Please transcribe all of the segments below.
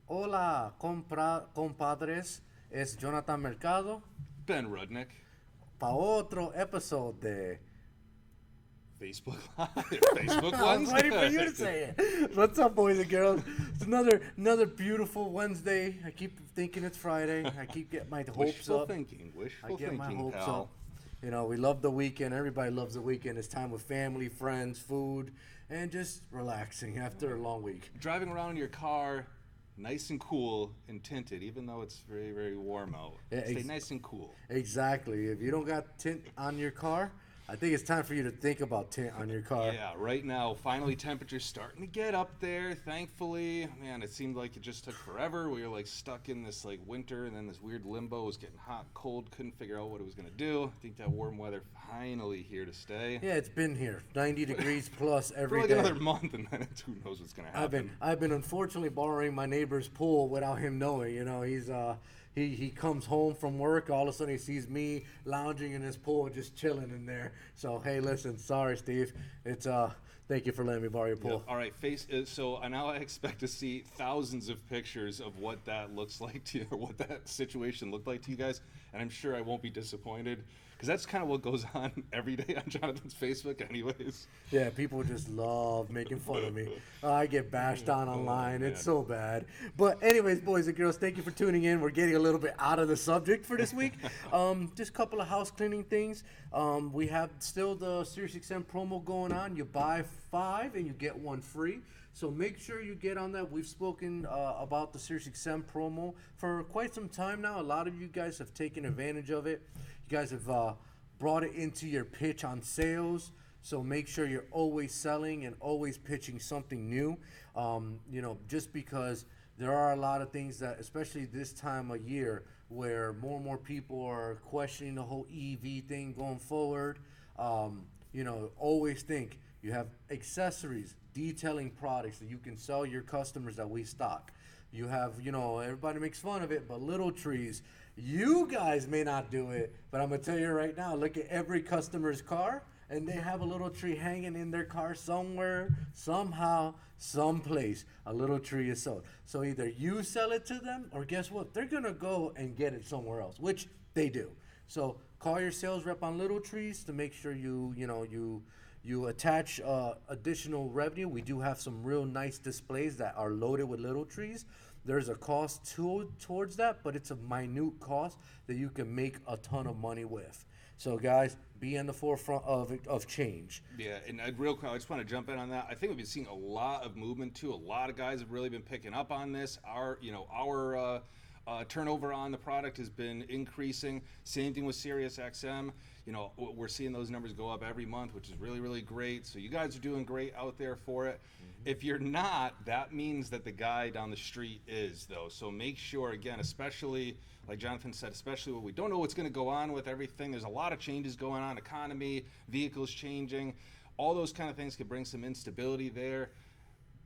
Hola, compadres. Es Jonathan Mercado Ben Rudnick, para otro episode de. Facebook Live, Facebook I was waiting for you to Wednesday. say it. What's up, boys and girls? It's another beautiful Wednesday. I keep thinking it's Friday. I keep getting my hopes Wishful up. thinking, I wishful get my thinking, hopes pal. up. You know, we love the weekend. Everybody loves the weekend. It's time with family, friends, food, and just relaxing after a long week. Driving around in your car, nice and cool and tinted, even though it's very, very warm out. Yeah, Stay nice and cool. Exactly. If you don't got tint on your car, I think it's time for you to think about tint on your car. Yeah, right now, finally temperatures starting to get up there, thankfully. Man, it seemed like it just took forever. We were like stuck in this like winter and then this weird limbo. It was getting hot, cold, couldn't figure out what it was going to do. I think that warm weather finally here to stay. Yeah, it's been here, 90 degrees plus For every like day. another month, and then who knows what's going to happen. I've been unfortunately borrowing my neighbor's pool without him knowing. You know, he comes home from work, all of a sudden he sees me lounging in his pool, just chilling in there. So hey, listen, sorry, Steve. It's thank you for letting me borrow your pool. All right, so now I expect to see thousands of pictures of what that looks like to you, or what that situation looked like to you guys, and I'm sure I won't be disappointed, because that's kind of what goes on every day on Jonathan's Facebook anyways. Yeah, people just love making fun of me. I get bashed on online. It's so bad. But anyways, boys and girls, thank you for tuning in. We're getting a little bit out of the subject for this week. Just a couple of house cleaning things. We have still the SiriusXM promo going on. You buy 5 and you get 1 free. So make sure you get on that. We've spoken about the SiriusXM promo for quite some time now. A lot of you guys have taken advantage of it. You guys have brought it into your pitch on sales. So make sure you're always selling and always pitching something new. You know, just because there are a lot of things that, especially this time of year, where more and more people are questioning the whole EV thing going forward. You know, always think you have accessories, detailing products that you can sell your customers that we stock. You have, you know, everybody makes fun of it, but little trees. You guys may not do it, but I'm going to tell you right now, look at every customer's car, and they have a little tree hanging in their car somewhere, somehow, someplace. A little tree is sold. So either you sell it to them, or guess what? They're going to go and get it somewhere else, which they do. So call your sales rep on little trees to make sure you attach additional revenue. We do have some real nice displays that are loaded with little trees. There's a cost towards that, but it's a minute cost that you can make a ton of money with. So guys, be in the forefront of change. Yeah, and real quick, I just want to jump in on that. I think we've been seeing a lot of movement too. A lot of guys have really been picking up on this. Our turnover on the product has been increasing. Same thing with SiriusXM. You know, we're seeing those numbers go up every month, which is really, really great. So you guys are doing great out there for it. If you're not, that means that the guy down the street is, though. So make sure, again, especially, like Jonathan said, especially when we don't know what's going to go on with everything. There's a lot of changes going on, economy, vehicles changing. All those kind of things could bring some instability there.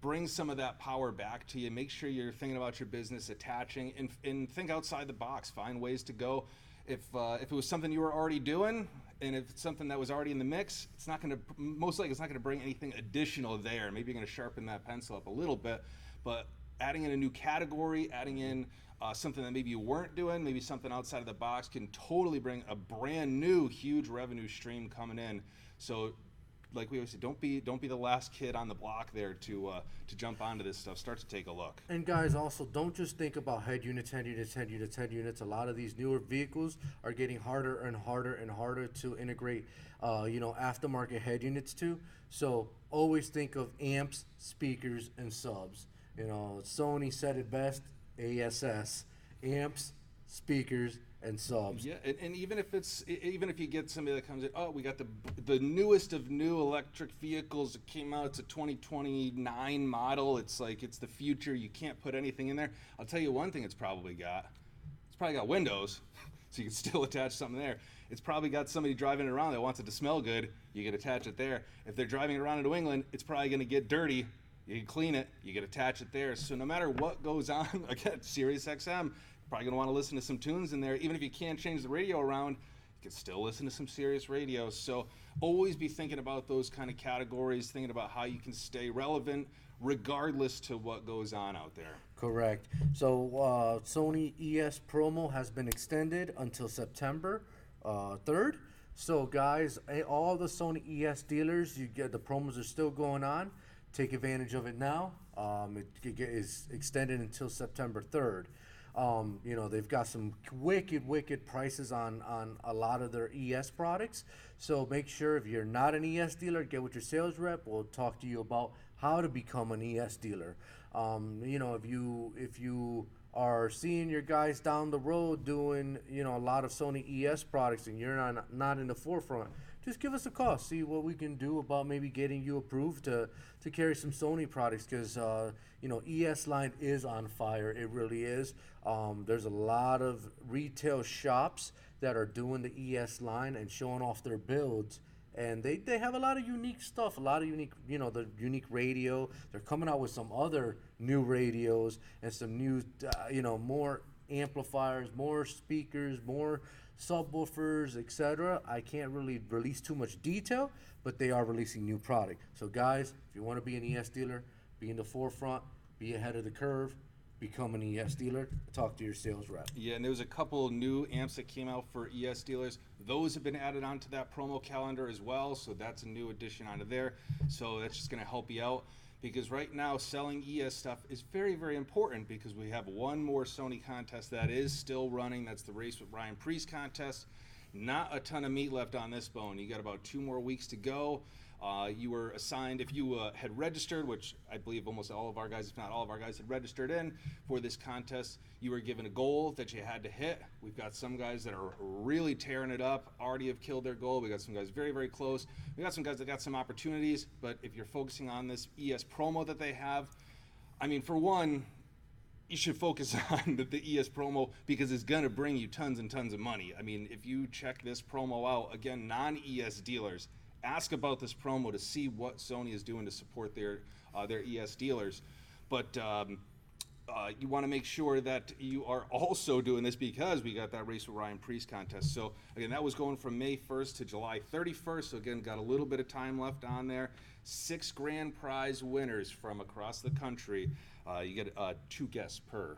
Bring some of that power back to you. Make sure you're thinking about your business, attaching, and think outside the box. Find ways to go. If it was something you were already doing, and if it's something that was already in the mix, it's not going to, most likely it's not going to bring anything additional there. Maybe you're going to sharpen that pencil up a little bit, but adding in a new category, adding in something that maybe you weren't doing, maybe something outside of the box, can totally bring a brand new huge revenue stream coming in. So like we always say, don't be the last kid on the block there to jump onto this stuff. Start to take a look. And guys, also don't just think about head units. A lot of these newer vehicles are getting harder and harder and harder to integrate, aftermarket head units to. So always think of amps, speakers, and subs. You know, Sony said it best: ASS, amps, speakers, and subs. Yeah, and even if you get somebody that comes in, oh, we got the newest of new electric vehicles that came out. It's a 2029 model. It's like it's the future. You can't put anything in there. I'll tell you one thing. It's probably got windows, so you can still attach something there. It's probably got somebody driving it around that wants it to smell good. You can attach it there. If they're driving it around in New England, it's probably going to get dirty. You can clean it. You can attach it there. So no matter what goes on, again, SiriusXM. Probably going to want to listen to some tunes in there. Even if you can't change the radio around, you can still listen to some Sirius radio. So always be thinking about those kind of categories, thinking about how you can stay relevant regardless to what goes on out there. Correct. So Sony ES promo has been extended until September 3rd. So guys, all the Sony ES dealers, you get the promos are still going on. Take advantage of it now. It is extended until September 3rd. You know, they've got some wicked prices on a lot of their ES products. So make sure if you're not an ES dealer, get with your sales rep. We'll talk to you about how to become an ES dealer. You know, if you are seeing your guys down the road doing, you know, a lot of Sony ES products and you're not in the forefront, just give us a call. See what we can do about maybe getting you approved to carry some Sony products, because you know, ES line is on fire. It really is. There's a lot of retail shops that are doing the ES line and showing off their builds. And they have a lot of unique stuff, a lot of unique, you know, the unique radio. They're coming out with some other new radios and some new, you know, more amplifiers, more speakers, more subwoofers, etc. I can't really release too much detail, but they are releasing new product. So guys, if you want to be an ES dealer, be in the forefront, be ahead of the curve, become an ES dealer, talk to your sales rep. Yeah, and there was a couple new amps that came out for ES dealers. Those have been added onto that promo calendar as well, so that's a new addition onto there. So that's just going to help you out, because right now selling ES stuff is very important, because we have one more Sony contest that is still running. That's the Race with Ryan Preece contest. Not a ton of meat left on this bone. You got about 2 more weeks to go. You were assigned, if you had registered, which I believe almost all of our guys, if not all of our guys, had registered in for this contest, you were given a goal that you had to hit. We've got some guys that are really tearing it up, already have killed their goal. We got some guys very close. We got some guys that got some opportunities, but if you're focusing on this ES promo that they have, I mean, for one, you should focus on the ES promo, because it's going to bring you tons and tons of money. I mean, if you check this promo out, again, non-ES dealers, ask about this promo to see what Sony is doing to support their ES dealers. But you want to make sure that you are also doing this, because we got that Race with Ryan Preece contest. So again, that was going from May 1st to July 31st. So again, got a little bit of time left on there. 6 grand prize winners from across the country. You get 2 guests per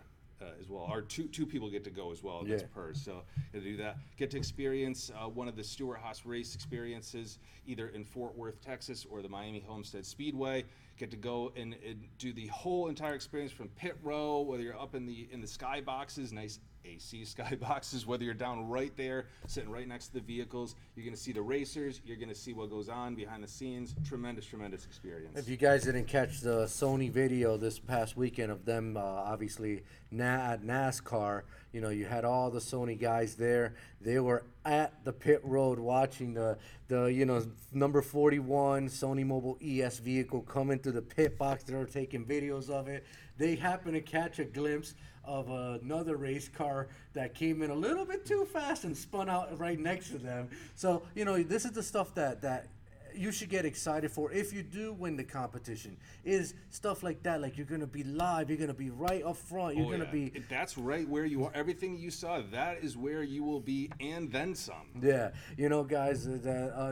as well, or two people get to go as well. That's per. So to do that, get to experience one of the Stewart Haas race experiences, either in Fort Worth, Texas, or the Miami Homestead Speedway. Get to go and do the whole entire experience from pit row, whether you're up in the sky boxes, nice AC sky boxes, whether you're down right there, sitting right next to the vehicles. You're going to see the racers. You're going to see what goes on behind the scenes. Tremendous experience. If you guys didn't catch the Sony video this past weekend of them, obviously at NASCAR, you know, you had all the Sony guys there. They were at the pit road watching the you know, number 41 Sony Mobile ES vehicle come into the pit box. They were taking videos of it. They happened to catch a glimpse of another race car that came in a little bit too fast and spun out right next to them. So, you know, this is the stuff that you should get excited for if you do win the competition, is stuff like that. Like, you're going to be live, you're going to be right up front, you're going to be... That's right where you are. Everything you saw, that is where you will be, and then some. Yeah, you know, guys,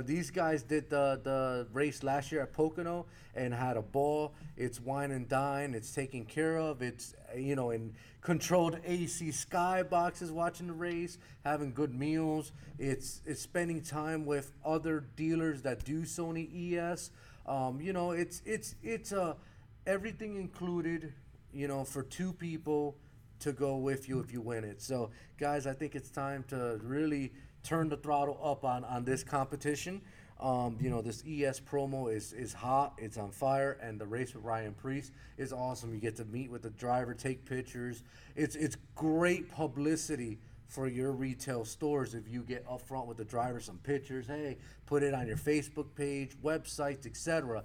these guys did the race last year at Pocono and had a ball. It's wine and dine, it's taken care of, it's, you know, in controlled AC sky boxes, watching the race, having good meals. It's spending time with other dealers that do Sony ES. You know, it's everything included, you know, for 2 people to go with you if you win it. So guys, I think it's time to really turn the throttle up on this competition. You know, this ES promo is hot, it's on fire, and the Race with Ryan Preece is awesome. You get to meet with the driver, take pictures. It's great publicity for your retail stores if you get up front with the driver, some pictures, hey, put it on your Facebook page, websites, etc.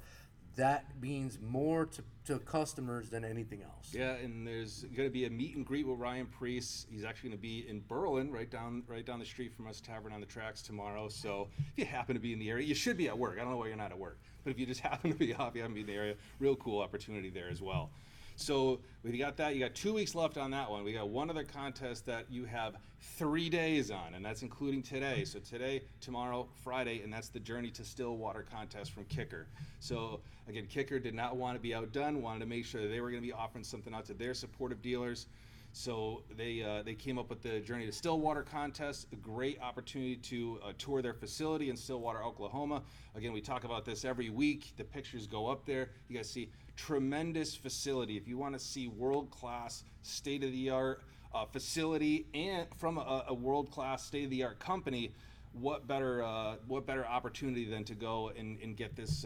That means more to customers than anything else. Yeah, and there's going to be a meet and greet with Ryan Preece. He's actually going to be in Berlin, right down the street from us, Tavern on the Tracks, tomorrow. So if you happen to be in the area, you should be at work. I don't know why you're not at work, but if you just happen to be off, you happen to be in the area, real cool opportunity there as well. So we got that. You got 2 weeks left on that one. We got one other contest that you have 3 days on, and that's including today. So today, tomorrow, Friday, and that's the Journey to Stillwater contest from KICKER. So again, KICKER did not want to be outdone, wanted to make sure that they were going to be offering something out to their supportive dealers. So they came up with the Journey to Stillwater contest, a great opportunity to tour their facility in Stillwater, Oklahoma. Again, we talk about this every week. The pictures go up there. You guys see tremendous facility. If you want to see world-class, state-of-the-art facility and from a world-class, state-of-the-art company, what better opportunity than to go and get this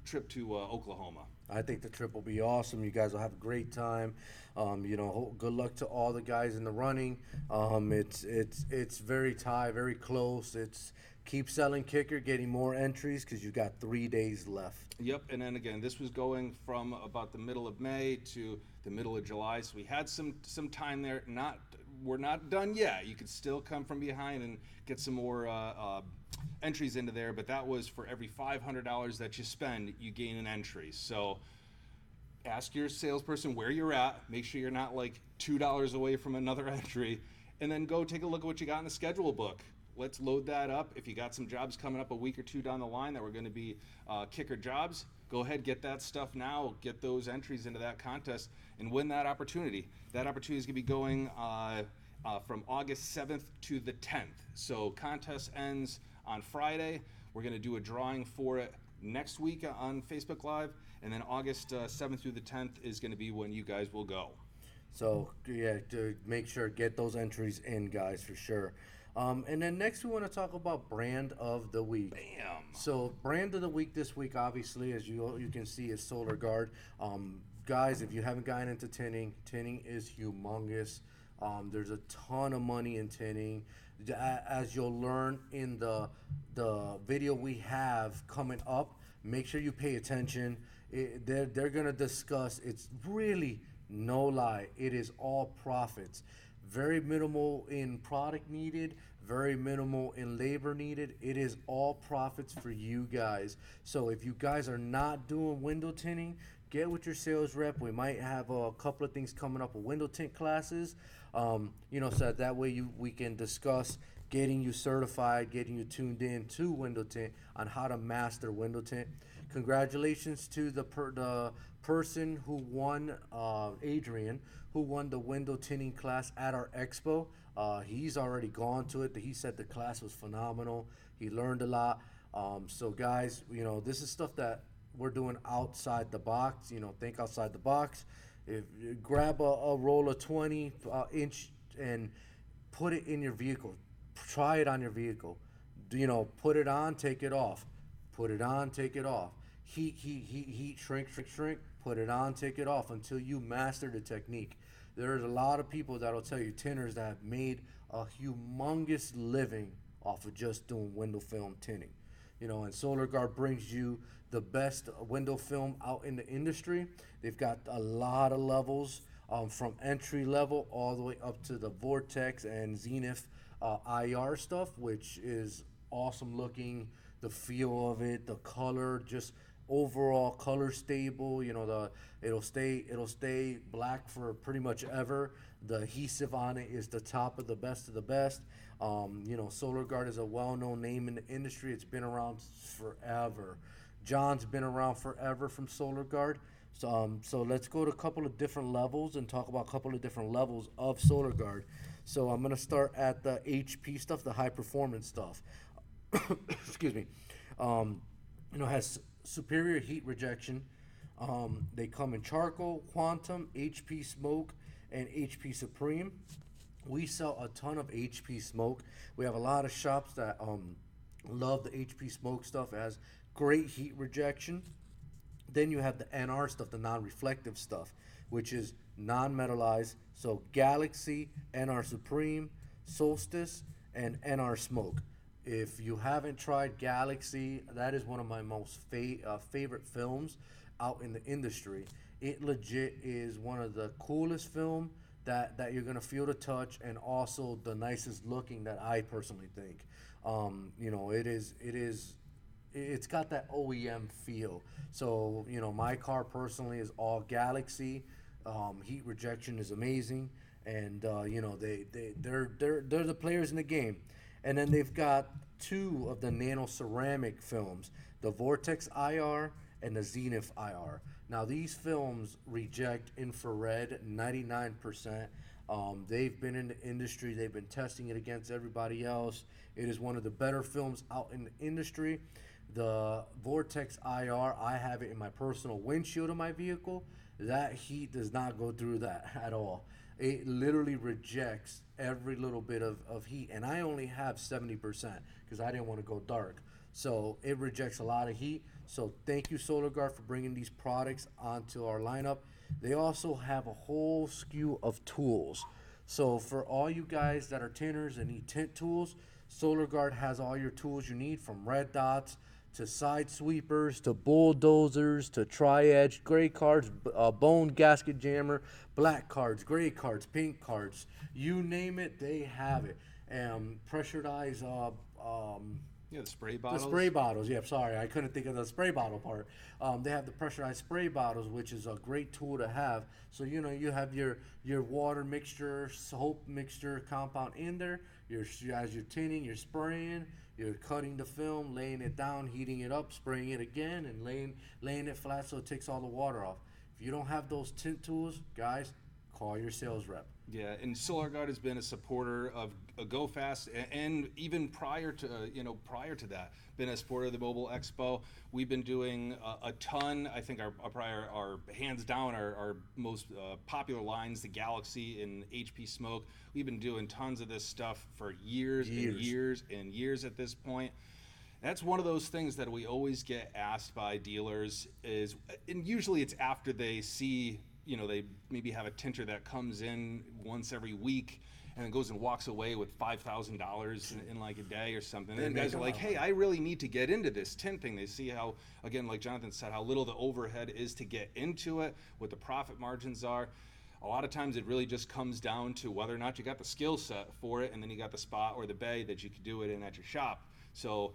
trip to Oklahoma? I think the trip will be awesome. You guys will have a great time. Good luck to all the guys in the running. It's very tight, very close. It's keep selling KICKER, getting more entries because you've got 3 days left. Yep, and then again, this was going from about the middle of May to the middle of July, so we had some time there. We're not done yet. You could still come from behind and get some more entries into there, but that was for every $500 that you spend, you gain an entry. So ask your salesperson where you're at, make sure you're not like $2 away from another entry, and then go take a look at what you got in the schedule book. Let's load that up. If you got some jobs coming up a week or two down the line that were going to be KICKER jobs, go ahead, get that stuff now, get those entries into that contest, and win that opportunity. That opportunity is going to be going from August 7th to the 10th. So contest ends on Friday. We're going to do a drawing for it next week on Facebook Live, and then August 7th through the 10th is going to be when you guys will go. So yeah, to make sure get those entries in, guys, for sure. And then next we want to talk about brand of the week. Bam! So brand of the week this week, obviously, as you can see, is Solar Gard. Guys, if you haven't gotten into tinning, tinning is humongous. There's a ton of money in tinning. As you'll learn in the video we have coming up, make sure you pay attention. They're gonna discuss. It's really no lie. It is all profits. Very minimal in product needed, very minimal in labor needed. It is all profits for you guys. So if you guys are not doing window tinting, get with your sales rep. We might have a couple of things coming up with window tint classes, so that way we can discuss getting you certified, getting you tuned in to window tint on how to master window tint. Congratulations to the person who won, Adrian, who won the window tinting class at our expo. He's already gone to it. He said the class was phenomenal. He learned a lot. So guys, this is stuff that we're doing outside the box. Think outside the box. If you grab a roll of 20 inch and put it in your vehicle, try it on your vehicle. Put it on, take it off. Put it on, take it off. Heat, shrink. Put it on, take it off until you master the technique. There's a lot of people that'll tell you, tinners, that have made a humongous living off of just doing window film tinting. And Solar Gard brings you the best window film out in the industry. They've got a lot of levels, from entry level all the way up to the Vortex and Zenith IR stuff, which is awesome looking. The feel of it, the color, just overall color stable. It'll stay black for pretty much ever. The adhesive on it is the top of the best of the best. Solar Gard is a well-known name in the industry. It's been around forever. John's been around forever from Solar Gard. So let's go to a couple of different levels and talk about a couple of different levels of Solar Gard. So I'm gonna start at the HP stuff, the high performance stuff. Excuse me. Has superior heat rejection. They come in charcoal, quantum, HP smoke, and HP supreme. We sell a ton of HP smoke. We have a lot of shops that love the HP smoke stuff. It has great heat rejection. Then you have the NR stuff, the non-reflective stuff, which is non-metallized. So Galaxy, NR Supreme, Solstice, and NR Smoke. If you haven't tried Galaxy, that is one of my most favorite films out in the industry. It legit is one of the coolest film that you're gonna feel the touch, and also the nicest looking that I personally think. it's got that OEM feel. So, you know, my car personally is all Galaxy. Heat rejection is amazing, and you know, they're the players in the game. And then they've got two of the nano ceramic films, the Vortex IR and the Zenith IR. Now these films reject infrared 99%. They've been in the industry. They've been testing it against everybody else. It is one of the better films out in the industry. The Vortex IR, I have it in my personal windshield of my vehicle. That heat does not go through that at all. It literally rejects every little bit of heat. And I only have 70% because I didn't want to go dark. So it rejects a lot of heat. So thank you, Solar Gard, for bringing these products onto our lineup. They also have a whole SKU of tools. So for all you guys that are tinners and need tint tools, Solar Gard has all your tools you need, from red dots to side sweepers to bulldozers to tri-edge, gray cards, bone gasket jammer, black cards, gray cards, pink cards, you name it, they have it. Pressurized Yeah, the spray bottles. the spray bottles, yeah, sorry, I couldn't think of the spray bottle part. They have the pressurized spray bottles, which is a great tool to have. So, you know, you have your water mixture, soap mixture compound in there. As you're tinning, you're spraying, you're cutting the film, laying it down, heating it up, spraying it again, and laying it flat so it takes all the water off. If you don't have those tint tools, guys, call your sales rep. Yeah, and Solar Gard has been a supporter of GoFast, and even prior to that, been a supporter of the Mobile Expo. We've been doing a ton. I think our hands down our most popular lines, the Galaxy and HP Smoke. We've been doing tons of this stuff for years and years and years at this point. That's one of those things that we always get asked by dealers is, and usually it's after they see, you know, they maybe have a tinter that comes in once every week and then goes and walks away with $5,000 in like a day or something. And guys are like, hey, I really need to get into this tint thing. They see how, again, like Jonathan said, how little the overhead is to get into it, what the profit margins are. A lot of times it really just comes down to whether or not you got the skill set for it, and then you got the spot or the bay that you could do it in at your shop. So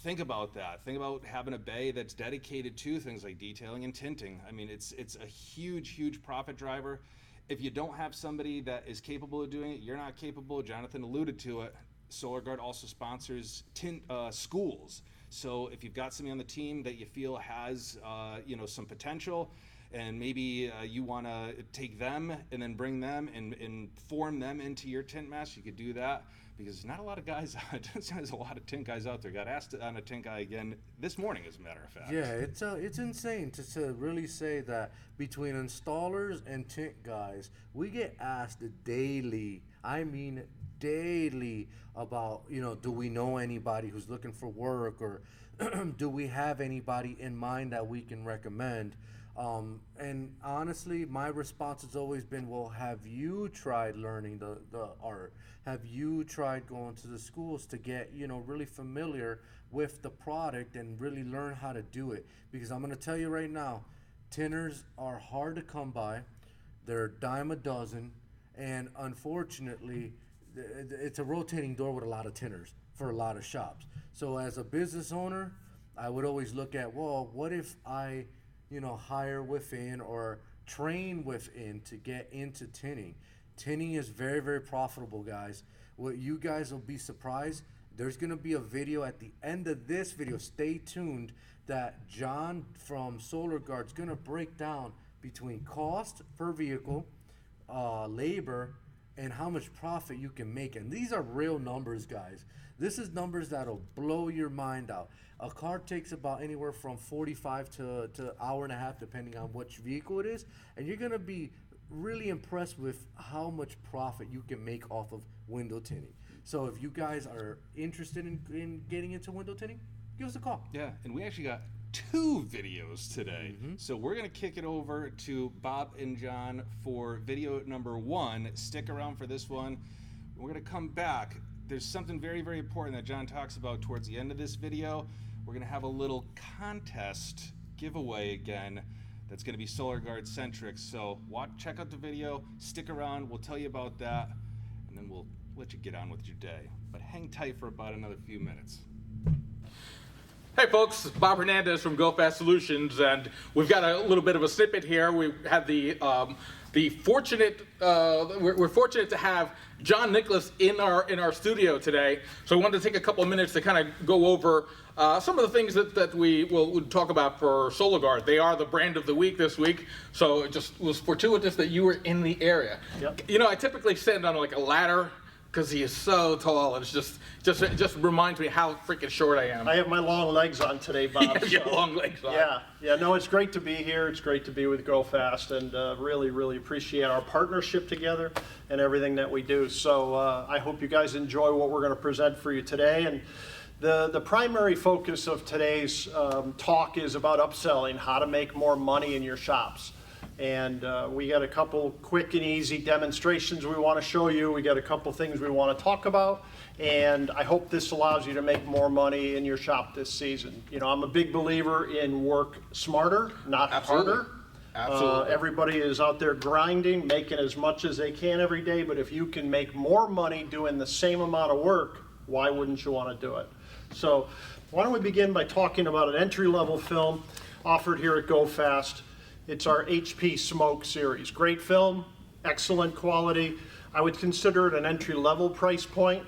think about that. Think about having a bay that's dedicated to things like detailing and tinting. I mean, it's a huge profit driver. If you don't have somebody that is capable of doing it, you're not capable. Jonathan alluded to it. Solar Gard also sponsors tint schools. So if you've got somebody on the team that you feel has some potential, and maybe you want to take them and then bring them and form them into your tint mess, you could do that. Because there's not a lot of guys, there's a lot of tint guys out there. Got asked on a tint guy again this morning, as a matter of fact. Yeah, it's insane to really say that between installers and tint guys, we get asked daily, I mean daily, about, you know, do we know anybody who's looking for work, or do we have anybody in mind that we can recommend? And honestly, my response has always been, well, have you tried learning the art? Have you tried going to the schools to get, you know, really familiar with the product and really learn how to do it? Because I'm going to tell you right now, tinners are hard to come by. They're a dime a dozen. And unfortunately, it's a rotating door with a lot of tinners for a lot of shops. So as a business owner, I would always look at, well, what if I, you know, hire within or train within to get into tinning? Tinning is very profitable, guys. What you guys will be surprised, there's going to be a video at the end of this video, stay tuned, that John from Solar Gard is going to break down between cost per vehicle, labor, and how much profit you can make. And these are real numbers, guys. This is numbers that'll blow your mind out. A car takes about anywhere from 45 to hour and a half, depending on which vehicle it is. And you're going to be really impressed with how much profit you can make off of window tinting. So if you guys are interested in getting into window tinting, give us a call. Yeah, and we actually got 2 videos today. So we're going to kick it over to Bob and John for video number 1. Stick around for this one. We're going to come back. There's something very important that John talks about towards the end of this video. We're going to have a little contest giveaway again that's going to be Solar Gard centric. So check out the video, stick around, we'll tell you about that, and then we'll let you get on with your day. But hang tight for about another few minutes. Hey folks, Bob Hernandez from GoFast Solutions, and we've got a little bit of a snippet here. We had we're fortunate to have John Nicholas in our studio today. So I wanted to take a couple of minutes to kind of go over some of the things that we will talk about for Solar Gard. They are the brand of the week this week, so it just was fortuitous that you were in the area. Yep. You know, I typically stand on like a ladder because he is so tall, and it just reminds me how freaking short I am. I have my long legs on today, Bob. You have your long legs on. Yeah, no, it's great to be here. It's great to be with GoFast, and really, really appreciate our partnership together and everything that we do. So I hope you guys enjoy what we're going to present for you today. And the primary focus of today's talk is about upselling, how to make more money in your shops. And we got a couple quick and easy demonstrations we want to show you. We got a couple things we want to talk about. And I hope this allows you to make more money in your shop this season. You know, I'm a big believer in work smarter, not harder. Absolutely. Everybody is out there grinding, making as much as they can every day. But if you can make more money doing the same amount of work, why wouldn't you want to do it? So why don't we begin by talking about an entry-level film offered here at GoFast. It's our HP Smoke series. Great film, excellent quality. I would consider it an entry-level price point.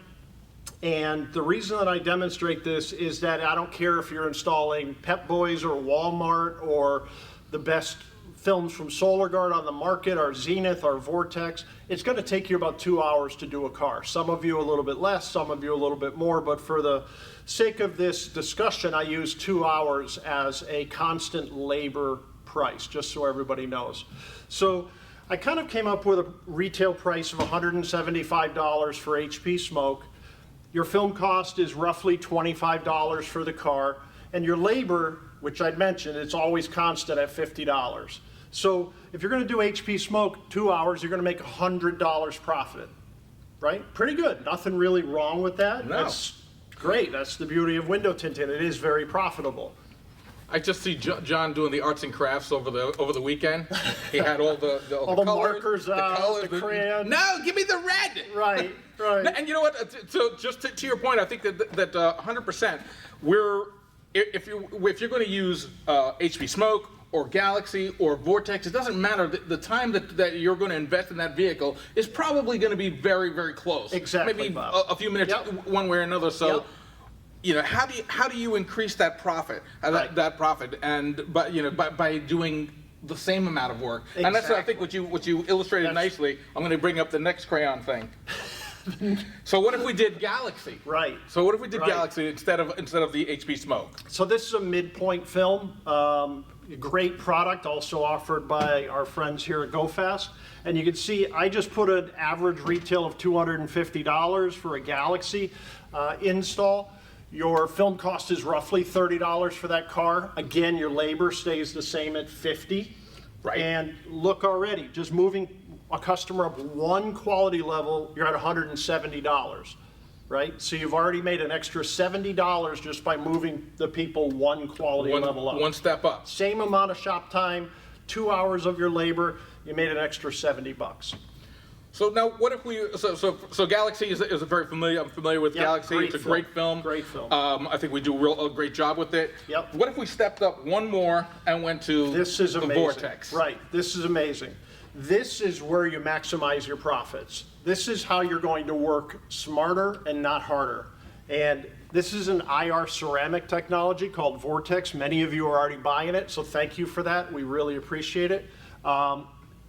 And the reason that I demonstrate this is that I don't care if you're installing Pep Boys or Walmart or the best films from Solar Gard on the market, our Zenith, our Vortex. It's going to take you about 2 hours to do a car. Some of you a little bit less, some of you a little bit more, but for the sake of this discussion, I use 2 hours as a constant labor price, just so everybody knows. So I kind of came up with a retail price of $175 for HP Smoke. Your film cost is roughly $25 for the car, and your labor, which I'd mentioned, it's always constant at $50. So if you're going to do HP Smoke 2 hours, you're going to make $100 profit, right? Pretty good. Nothing really wrong with that. No. That's great. That's the beauty of window tinting. It is very profitable. I just see John doing the arts and crafts over the weekend. He had all the All the colors, markers out, the crayons. No, give me the red. Right. And you know what? So just to your point, I think that 100%. If you're going to use HP Smoke or Galaxy or Vortex, it doesn't matter. The time that you're going to invest in that vehicle is probably going to be very, very close. Exactly, Maybe Bob. a few minutes one way or another. So. Yep. You know, how do you increase that profit? Right. That profit, and by doing the same amount of work. And that's I think what you illustrated nicely. I'm going to bring up the next crayon thing. So what if we did Galaxy? Right. So what if we did Right. Galaxy instead of the HP Smoke? So this is a midpoint film. Great product, also offered by our friends here at GoFast. And you can see I just put an average retail of $250 for a Galaxy install. Your film cost is roughly $30 for that car. Again, your labor stays the same at $50. Right. And look already, just moving a customer up one quality level, you're at $170, right? So you've already made an extra $70 just by moving the people one quality level up. One step up. Same amount of shop time, 2 hours of your labor, you made an extra $70. So now, what if we? So Galaxy is a very familiar. I'm familiar with Yep, Galaxy. great It's a great film. Great film. I think we do a great job with it. Yep. What if we stepped up one more and went to This is the amazing. Vortex? Right, this is amazing. This is where you maximize your profits. This is how you're going to work smarter and not harder. And this is an IR ceramic technology called Vortex. Many of you are already buying it, so thank you for that. We really appreciate it.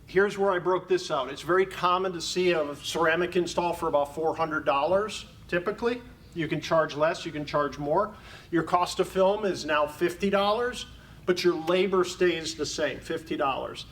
Here's where I broke this out. It's very common to see a ceramic install for about $400 typically. You can charge less, you can charge more. Your cost of film is now $50, but your labor stays the same, $50.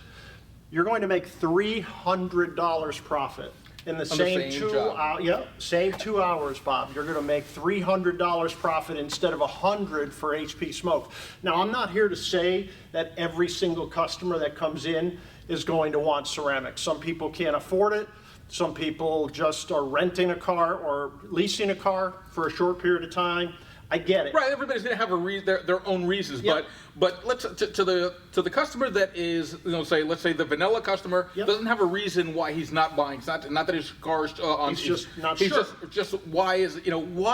You're going to make $300 profit in the same 2 hours. Yep, same 2 hours, Bob. You're going to make $300 profit instead of $100 for HP Smoke. Now, I'm not here to say that every single customer that comes in is going to want ceramics. Some people can't afford it. Some people just are renting a car or leasing a car for a short period of time. I get it. Right, everybody's going to have their own reasons, Yep. but let's to the customer that is, let's say the vanilla customer Yep. doesn't have a reason why he's not buying. It's not that his car's on. He's just not he's sure. Just why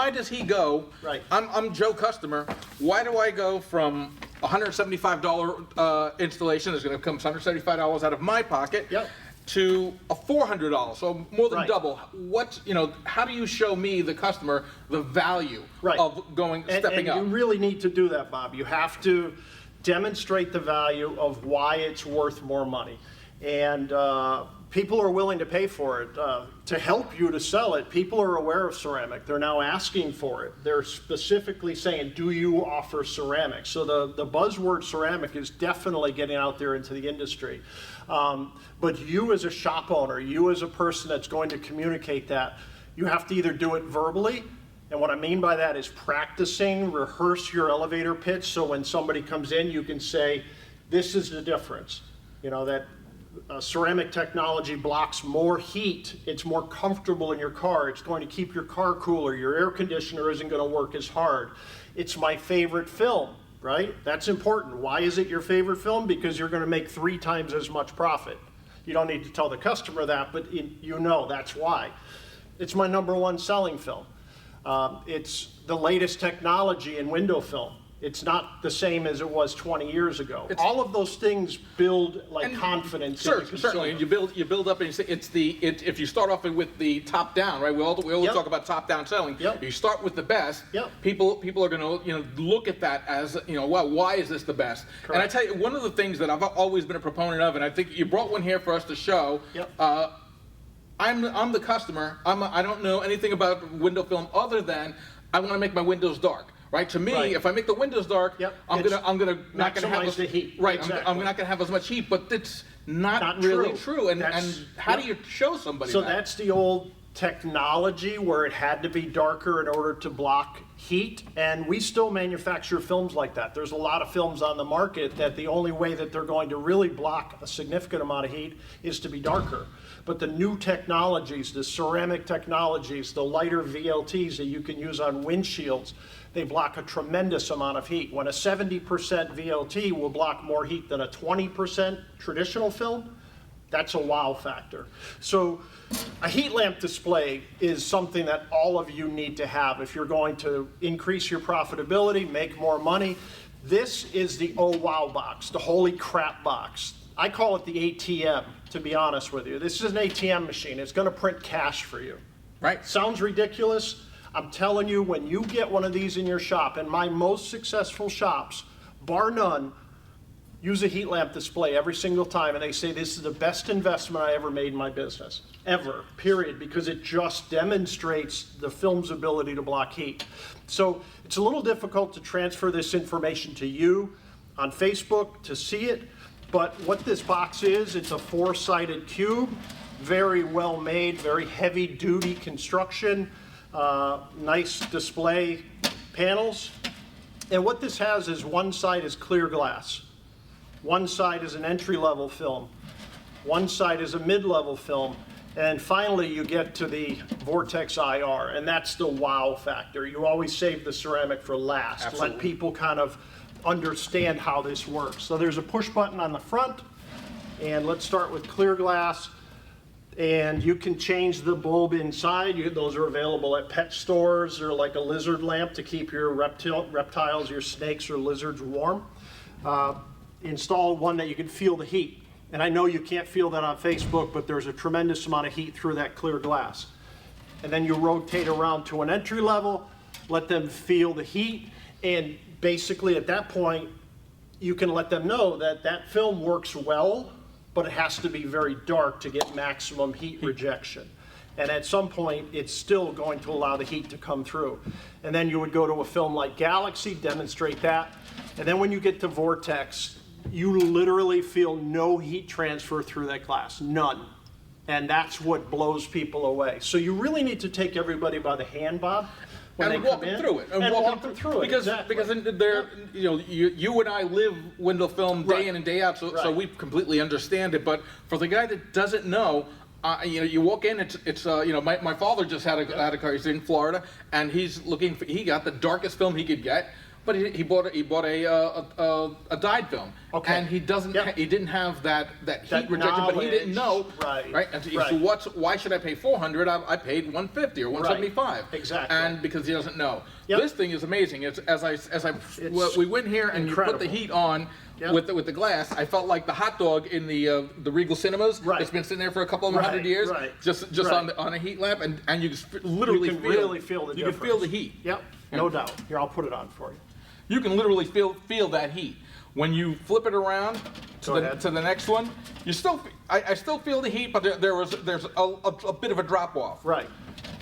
does he go? Right. I'm Joe customer. Why do I go from $175 installation is going to come $175 out of my pocket? Yep. To a $400, so more than Right. double. How do you show me, the customer, the value Right. of stepping and up? you really need to do that, Bob. You have to demonstrate the value of why it's worth more money. And people are willing to pay for it. To help you to sell it, people are aware of ceramic. They're now asking for it. They're specifically saying, do you offer ceramic? So the buzzword ceramic is definitely getting out there into the industry. But you as a shop owner, you as a person that's going to communicate that, you have to either do it verbally, and what I mean by that is practicing, rehearse your elevator pitch, so when somebody comes in, you can say, this is the difference. That ceramic technology blocks more heat. It's more comfortable in your car. It's going to keep your car cooler. Your air conditioner isn't going to work as hard. It's my favorite film, right? That's important. Why is it your favorite film? Because you're going to make 3 times as much profit. You don't need to tell the customer that, but that's why. It's my #1 selling film. It's the latest technology in window film. It's not the same as it was 20 years ago. All of those things build confidence. Certainly, and you build up, and you say if you start off with the top down, right? We always Yep. talk about top down selling. Yep. You start with the best. Yep. People are going to look at that as why is this the best? Correct. And I tell you, one of the things that I've always been a proponent of, and I think you brought one here for us to show. Yep. I'm the customer. I don't know anything about window film other than I want to make my windows dark. Right. To me, Right. if I make the windows dark, Yep. I'm gonna not gonna have maximize the heat. Right. Exactly. I'm not gonna have as much heat, but it's not really true. true. And how do you show somebody So that? that's the old technology where it had to be darker in order to block heat, and we still manufacture films like that. There's a lot of films on the market that the only way that they're going to really block a significant amount of heat is to be darker. But the new technologies, the ceramic technologies, the lighter VLTs that you can use on windshields, they block a tremendous amount of heat. When a 70% VLT will block more heat than a 20% traditional film, that's a wow factor. So a heat lamp display is something that all of you need to have if you're going to increase your profitability, make more money. This is the oh wow box, the holy crap box. I call it the ATM, to be honest with you. This is an ATM machine. It's going to print cash for you. Right. Sounds ridiculous. I'm telling you, when you get one of these in your shop, and my most successful shops, bar none, use a heat lamp display every single time, and they say this is the best investment I ever made in my business, ever, period, because it just demonstrates the film's ability to block heat. So it's a little difficult to transfer this information to you on Facebook to see it, but what this box is, it's a 4-sided cube, very well made, very heavy duty construction, nice display panels. And what this has is one side is clear glass. One side is an entry-level film. One side is a mid-level film. And finally, you get to the Vortex IR, and that's the wow factor. You always save the ceramic for last. Absolutely. Let people kind of understand how this works. So there's a push button on the front, and let's start with clear glass. And you can change the bulb inside. Those are available at pet stores. They're like a lizard lamp to keep your reptiles, your snakes or lizards warm. Install one that you can feel the heat. And I know you can't feel that on Facebook, but there's a tremendous amount of heat through that clear glass. And then you rotate around to an entry level, let them feel the heat, and basically at that point, you can let them know that that film works well, but it has to be very dark to get maximum heat rejection. And at some point, it's still going to allow the heat to come through. And then you would go to a film like Galaxy, demonstrate that. And then when you get to Vortex, you literally feel no heat transfer through that glass, none. And that's what blows people away. So you really need to take everybody by the hand, Bob, when and they walk come them in, through it. and walk them through it. Because exactly. they're, you and I live window film day Right. in and day out, so Right. we completely understand it. But for the guy that doesn't know, you walk in, it's my father just had a car. He's in Florida, and he's he got the darkest film he could get, but he bought a dyed film, Okay. and he didn't have that heat rejection, knowledge, but he didn't know, right? And so, Right. why should I pay $400? I paid $150 or $175, exactly. and because he doesn't know. Yep. This thing is amazing. We went here and incredible. you put the heat on. Yep. With the glass, I felt like the hot dog in the Regal Cinemas. Right. It's been sitting there for a couple of 100 years, just right. on a heat lamp, and you just literally You can really feel the you difference. can feel the heat. Yep, no doubt. Here, I'll put it on for you. You can literally feel that heat. When you flip it around to the next one, I still feel the heat, but there's a bit of a drop off. Right.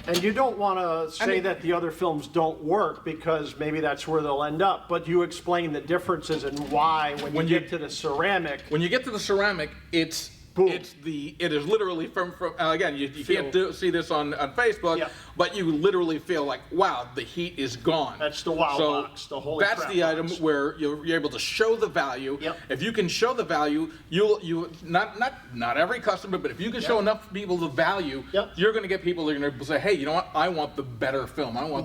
And you don't want to say that the other films don't work, because maybe that's where they'll end up. But you explain the differences and why when you get to the ceramic. When you get to the ceramic, it is literally from again, you can't see this on Facebook, Yep. but you literally feel like, wow, the heat is gone. That's the wow box, the holy that's crap the item box. where you're able to show the value. Yep. If you can show the value, you not every customer, but if you can show enough people the value, Yep. you're going to get people that are going to say, hey, you know what? I want the better film. I want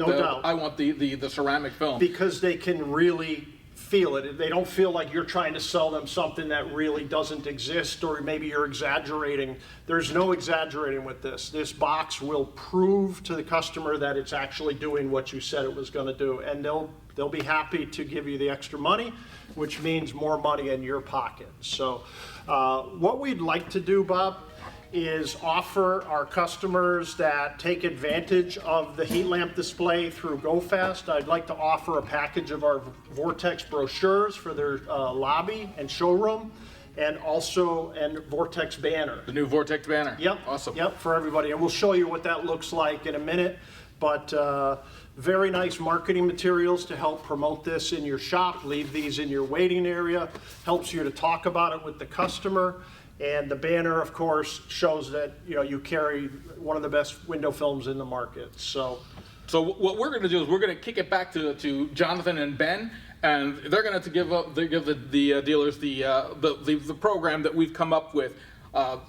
the ceramic film. Because they can really feel it. They don't feel like you're trying to sell them something that really doesn't exist, or maybe you're exaggerating. There's no exaggerating with this. This box will prove to the customer that it's actually doing what you said it was going to do, and they'll be happy to give you the extra money, which means more money in your pocket. So what we'd like to do, Bob, is offer our customers that take advantage of the heat lamp display through GoFast. I'd like to offer a package of our Vortex brochures for their lobby and showroom, and also a Vortex banner. The new Vortex banner. Yep. Awesome. Yep, for everybody. And we'll show you what that looks like in a minute. But very nice marketing materials to help promote this in your shop. Leave these in your waiting area. Helps you to talk about it with the customer. And the banner, of course, shows that you carry one of the best window films in the market. So what we're going to do is we're going to kick it back to Jonathan and Ben, and they're going to give the dealers the program that we've come up with.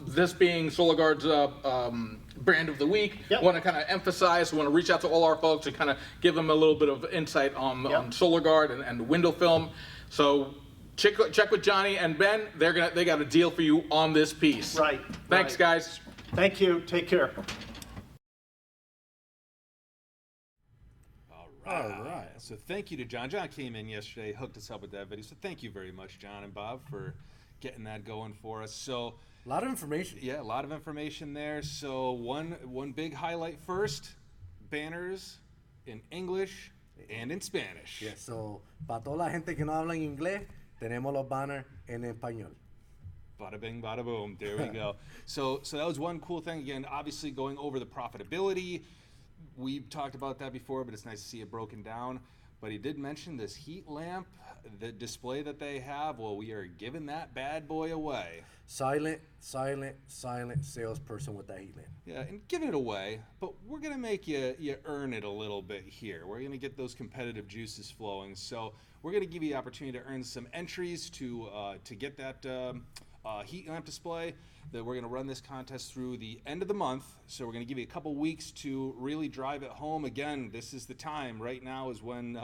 This being Solar Gard's brand of the week. Yep. Want to kind of emphasize, want to reach out to all our folks and kind of give them a little bit of insight on Solar Gard and window film. So check with Johnny and Ben. They got a deal for you on this piece. Right. Thanks, guys. Thank you. Take care. All right. So thank you to John. John came in yesterday, hooked us up with that video. So thank you very much, John and Bob, for getting that going for us. So A lot of information. yeah, a lot of information there. So one big highlight first: banners in English and in Spanish. Yeah, so para toda la gente que no habla en inglés, tenemos los banners en español. Bada bing, bada boom. There we go. So that was one cool thing. Again, obviously going over the profitability. We've talked about that before, but it's nice to see it broken down. But he did mention this heat lamp, the display that they have. Well, we are giving that bad boy away. Silent salesperson with that heat lamp. Yeah, and giving it away, but we're gonna make you earn it a little bit here. We're gonna get those competitive juices flowing. So we're gonna give you the opportunity to earn some entries to get that heat lamp display. That we're gonna run this contest through the end of the month. So we're gonna give you a couple weeks to really drive it home. Again, this is the time. Right now is when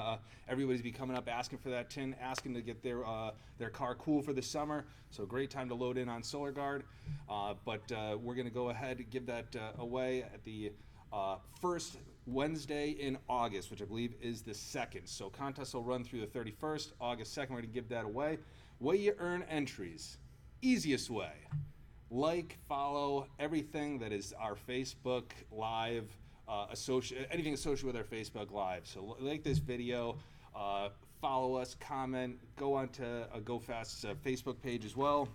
everybody's be coming up asking for that tin, asking to get their car cool for the summer. So great time to load in on Solar Gard. But we're gonna go ahead and give that away at the first Wednesday in August, which I believe is the 2nd. So contest will run through the 31st, August 2nd. We're gonna give that away. Way you earn entries, easiest way. Like, follow everything that is our Facebook Live, anything associated with our Facebook Live. So like this video, follow us, comment, go on to GoFast's Facebook page as well.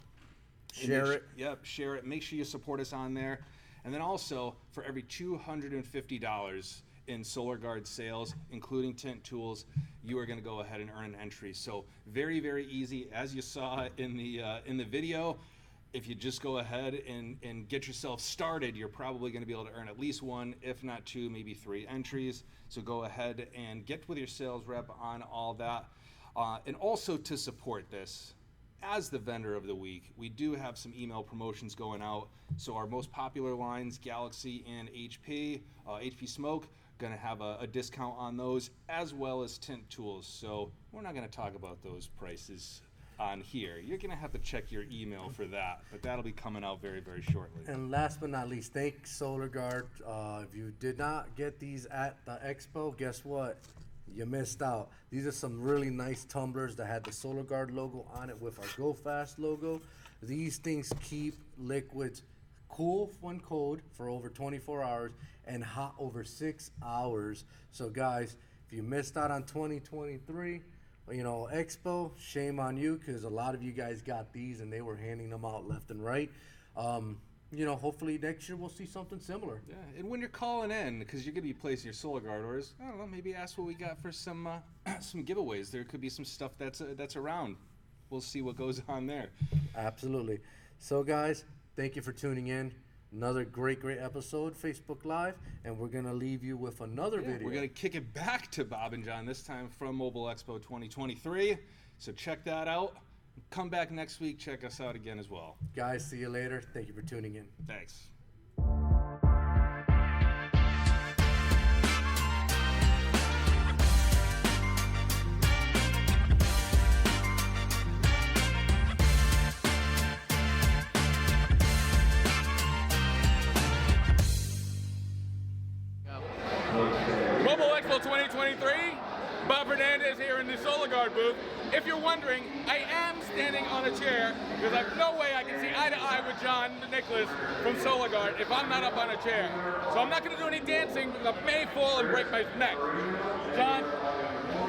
Share it. Yep, share it. Make sure you support us on there. And then also, for every $250 in Solar Gard sales, including tint tools, you are going to go ahead and earn an entry. So very, very easy. As you saw in the video, if you just go ahead and get yourself started, you're probably going to be able to earn at least one, if not two, maybe three entries. So go ahead and get with your sales rep on all that. And also to support this, as the vendor of the week, we do have some email promotions going out. So our most popular lines, Galaxy and HP, HP Smoke, going to have a discount on those, as well as tint tools. So we're not going to talk about those prices on here. You're going to have to check your email for that, but that'll be coming out very, very shortly. And last but not least, thank Solar Gard. If you did not get these at the expo, guess what? You missed out. These are some really nice tumblers that had the Solar Gard logo on it with our GoFast logo. These things keep liquids cool when cold for over 24 hours and hot over 6 hours. So guys, if you missed out on 2023, expo, shame on you, because a lot of you guys got these and they were handing them out left and right. Hopefully next year we'll see something similar. Yeah, and when you're calling in, because you're going to be placing your Solar Guard orders, I don't know, maybe ask what we got for some giveaways. There could be some stuff that's around. We'll see what goes on there. Absolutely. So guys, thank you for tuning in. Another great episode, Facebook Live, and we're going to leave you with another video. We're going to kick it back to Bob and John, this time from Mobile Expo 2023. So check that out. Come back next week. Check us out again as well. Guys, see you later. Thank you for tuning in. Thanks. Mobile Expo 2023, Bob Hernandez here in the Solar Gard booth. If you're wondering, I am standing on a chair because I have no way I can see eye to eye with John Nicholas from Solar Gard if I'm not up on a chair. So I'm not going to do any dancing. I may fall and break my neck. John,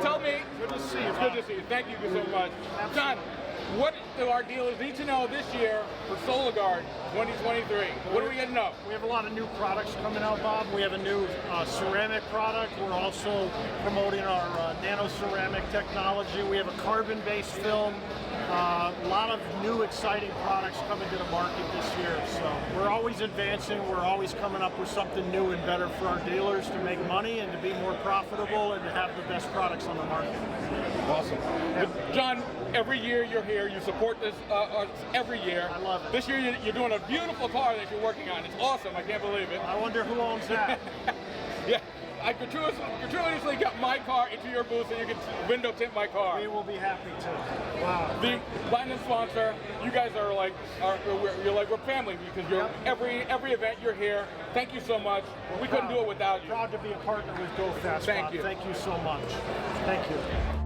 tell me. Good to see you. It's good to see you. Thank you so much. John, what do our dealers need to know this year for Solar Gard 2023? What do we get to know? We have a lot of new products coming out, Bob. We have a new ceramic product. We're also promoting our nano ceramic technology. We have a carbon-based film. A lot of new exciting products coming to the market this year. So we're always advancing. We're always coming up with something new and better for our dealers to make money and to be more profitable and to have the best products on the market. Awesome. John, every year you're here, you support this every year. I love it. This year you're doing a beautiful car that you're working on. It's awesome. I can't believe it. I wonder who owns that. Yeah, I gratuitously got my car into your booth so you can window tint my car. We will be happy to. Wow. The platinum sponsor, you guys we're family because you're every event you're here. Thank you so much. We couldn't do it without you. Proud to be a partner with GoFast. Thank Bob. you. Thank you so much. Thank you.